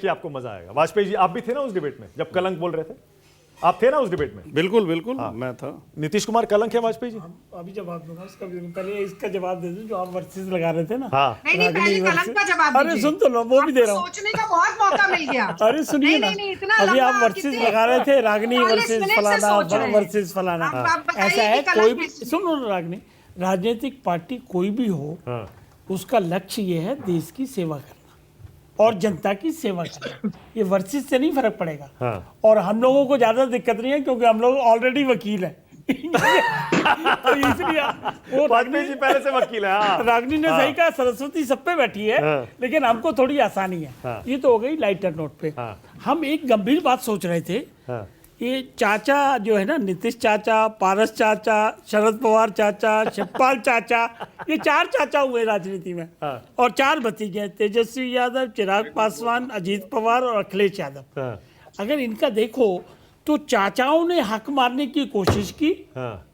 देखिए आपको मजा आएगा। वाजपेयी जी, आप भी थे ना उस डिबेट में जब कलंक बोल रहे थे? आप थे ना उस डिबेट में? बिल्कुल बिल्कुल, मैं था। नीतीश कुमार कलंक है वाजपेयी जी? अभी जवाब दूंगा उसका, पहले इसका जवाब दे दूं जो आप वर्सेस लगा रहे थे ना। हाँ। नहीं, पहले कलंक का जवाब अरे दीजिए। सुन तो लो, वो भी दे रहा हूँ। सोचने का बहुत मौका मिल गया। अरे सुनिए ना, इतना अभी लंबा आप वर्सेस कितने- लगा रहे थे, रागनी 40 वर्सेस मिनट से फलाना सोच रहे हैं। वर्सेस फलाना। आप बताइए ऐसा है, कि कोई कलंक भी किस- सुनो ना, रागनी राजनीतिक पार्टी कोई भी हो, हाँ। उसका लक्ष्य ये है देश की सेवा करना और जनता की सेवा करना। ये वर्सेस से नहीं फर्क पड़ेगा। हाँ। और हम लोगों को ज्यादा दिक्कत नहीं है क्योंकि हम लोग ऑलरेडी वकील हैं। तो इसलिए वो वाजपेयी जी पहले से वकील है। हाँ। रागनी ने सही कहा, सरस्वती सब पे बैठी है। हाँ। लेकिन हमको थोड़ी आसानी है। हाँ। ये तो हो गई लाइटर नोट पे। हाँ। हम एक गंभीर बात सोच रहे थे। हाँ। ये चाचा जो है ना, नीतीश चाचा, पारस चाचा, शरद पवार चाचा, शिवपाल चाचा, ये 4 चाचा हुए राजनीति में। हाँ। और 4 भतीजे हैं, तेजस्वी यादव, चिराग पासवान, अजीत पवार और अखिलेश यादव। हाँ। अगर इनका देखो तो चाचाओं ने हक मारने की कोशिश की। हाँ।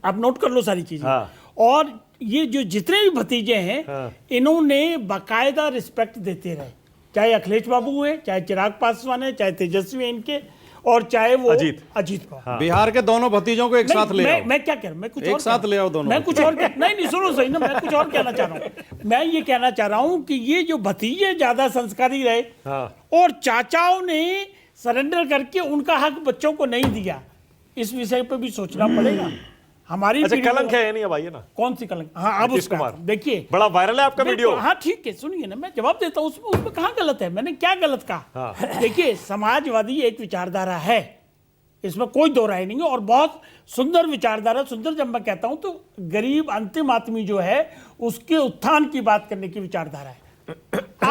आप नोट कर लो सारी चीजें। हाँ। और ये जो जितने भी भतीजे हैं, हाँ। इन्होंने बाकायदा रिस्पेक्ट देते रहे, चाहे अखिलेश बाबू हैं, चाहे चिराग पासवान है, चाहे तेजस्वी हैं इनके, और चाहे वो अजीत पवार। हाँ। बिहार के दोनों भतीजों को एक साथ ले आओ। मैं क्या कह रहा हूं, मैं कुछ एक और साथ कह- ले आओ दोनों। मैं कुछ और नहीं सुनो सही ना, मैं कुछ और कहना चाह रहा हूँ। मैं ये कहना चाह रहा हूँ कि ये जो भतीजे ज्यादा संस्कारी रहे हाँ। और चाचाओं ने सरेंडर करके उनका हक बच्चों को नहीं दिया, इस विषय पे भी सोचना पड़ेगा। हमारी अच्छा, पीढ़ी को- कलंक है या नहीं? अब आइए ना। कौन सी कलंक? हाँ, अब नीतीश उसका कुमार। देखिए, बड़ा वायरल है आपका वीडियो। हाँ ठीक है, सुनिए ना, मैं जवाब देता हूँ। उसमें कहाँ गलत है? मैंने क्या गलत कहा? हाँ। देखिए, समाजवादी एक विचारधारा है, इसमें कोई दो राय नहीं है, और बहुत सुंदर विचारधारा। सुंदर जब मैं कहता हूं तो गरीब अंतिम आदमी जो है उसके उत्थान की बात करने की विचारधारा है।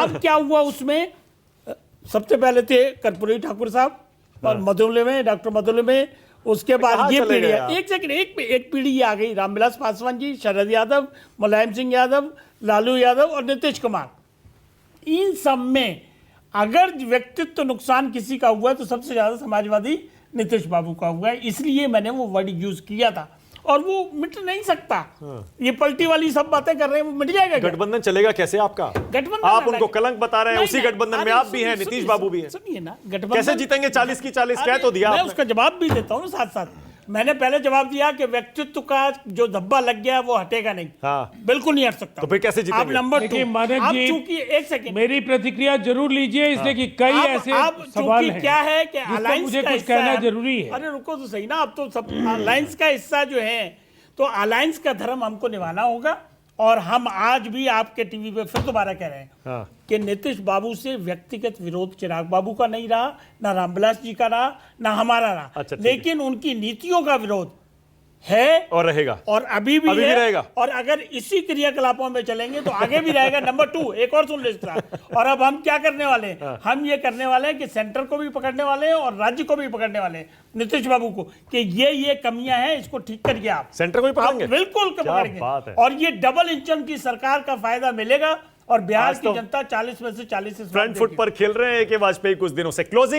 अब क्या हुआ उसमें? सबसे पहले थे कर्पूरी ठाकुर साहब और मधुले में, डॉक्टर मधुले में। उसके बाद कहाँ ये चले पीढ़ी, गए आप? एक सेकंड, एक पीढ़ी आ गई, रामविलास पासवान जी, शरद यादव, मुलायम सिंह यादव, लालू यादव और नीतीश कुमार। इन सब में अगर व्यक्तित्व नुकसान किसी का हुआ है तो सबसे ज्यादा समाजवादी नीतीश बाबू का हुआ है। इसलिए मैंने वो वर्ड यूज किया था, और वो मिट नहीं सकता। ये पलटी वाली सब बातें कर रहे हैं, वो मिट जाएगा क्या? गठबंधन चलेगा कैसे आपका? गठबंधन आप अलग उनको है। कलंक बता रहे हैं, नहीं, उसी नहीं, गठबंधन में अरे आप भी हैं, सुनिए, नीतीश बाबू भी हैं। सुनिए ना, गठबंधन कैसे जीतेंगे? 40 की 40 कह तो दिया मैं आपने। उसका जवाब भी देता हूँ ना साथ साथ। मैंने पहले जवाब दिया कि व्यक्तित्व का जो धब्बा लग गया वो हटेगा नहीं। हाँ। बिल्कुल नहीं हट सकता। तो फिर कैसे जीतेंगे? आप नंबर 2, देखिए, मानक आप जी, चूंकि एक सेकंड, मेरी प्रतिक्रिया जरूर लीजिए, इसलिए कि कई ऐसे सवाल चूंकि हैं क्या है कि जिस पर अलायंस मुझे का कुछ हिस्सा कहना है। जरूरी है। अरे रुको तो सही ना, अब तो सब अलायंस का हिस्सा जो है, तो अलायंस का धर्म हमको निभाना होगा। और हम आज भी आपके टीवी पे फिर दोबारा कह रहे हैं हाँ। कि नीतीश बाबू से व्यक्तिगत विरोध चिराग बाबू का नहीं रहा, ना रामविलास जी का रहा, ना हमारा रहा। अच्छा, ठीक है। लेकिन उनकी नीतियों का विरोध है और रहेगा। और अभी भी अभी भी है, रहेगा। और अगर इसी क्रियाकलापों में चलेंगे तो आगे भी रहेगा। नंबर 2, एक और सुन लो इसका। और अब हम क्या करने वाले हैं? हम ये करने वाले हैं कि सेंटर को भी पकड़ने वाले हैं और राज्य को भी पकड़ने वाले हैं, नीतीश बाबू को, कि ये कमियां हैं, इसको ठीक करिए आप। सेंटर को भी आप पकड़ेंगे? बिल्कुल क्या पकड़ेंगे। बात है। और ये डबल इंजन की सरकार का फायदा मिलेगा, और बिहार आज की तो जनता 40 में से 40 फ्रंट फुट पर खेल रहे हैं कि वाजपेयी कुछ दिनों से। क्लोजिंग